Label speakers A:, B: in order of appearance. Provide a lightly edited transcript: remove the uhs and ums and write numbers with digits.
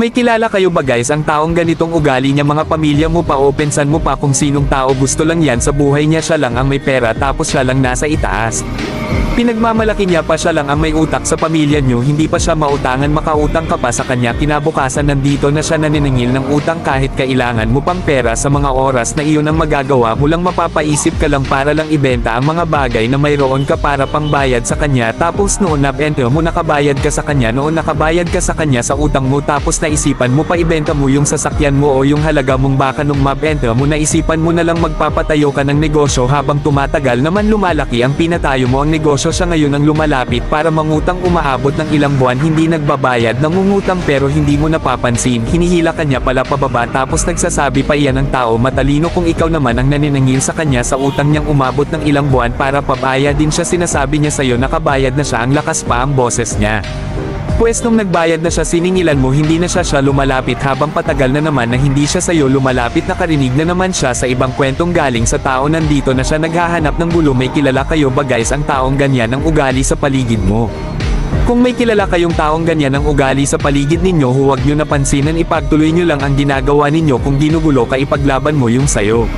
A: May kilala kayo ba guys ang taong ganitong ugali niya, mga pamilya mo pa o pensan mo pa kung sinong tao gusto lang yan sa buhay niya, siya lang ang may pera tapos siya lang nasa itaas. Pinagmamalaki niya pa siya lang ang may utak sa pamilya niyo, hindi pa siya mautangan, makautang ka pa sa kanya, kinabukasan nandito na siya naniningil ng utang kahit kailangan mo pang pera sa mga oras na iyon ang magagawa mo lang, mapapaisip ka lang para lang ibenta ang mga bagay na mayroon ka para pang bayad sa kanya, tapos noon nabenta mo nakabayad ka sa kanya, sa utang mo, tapos naisipan mo pa ibenta mo yung sasakyan mo o yung halaga mong baka nung mabenta mo, naisipan mo na lang magpapatayo ka ng negosyo, habang tumatagal naman lumalaki ang pinatayo mo ang negosyo, siya ngayon ang lumalapit para mangutang, umaabot ng ilang buwan hindi nagbabayad, nangungutang pero hindi mo napapansin, hinihila kanya pala pababa, tapos nagsasabi pa iyan ng tao matalino kung ikaw naman ang naniningil sa kanya sa utang niyang umabot ng ilang buwan para pabayad din siya, sinasabi niya sa'yo nakabayad na siya, ang lakas pa ang boses niya. Pwes nung nagbayad na siya siningilan mo, hindi na siya lumalapit, habang patagal na naman na hindi siya sa'yo lumalapit, nakarinig na naman siya sa ibang kwentong galing sa tao, nandito na siya naghahanap ng gulo. May kilala kayo ba guys ang taong ganyan ang ugali sa paligid mo? Kung may kilala kayong taong ganyan ang ugali sa paligid ninyo, huwag nyo napansinan, ipagtuloy nyo lang ang ginagawa ninyo, kung ginugulo ka ipaglaban mo yung sayo.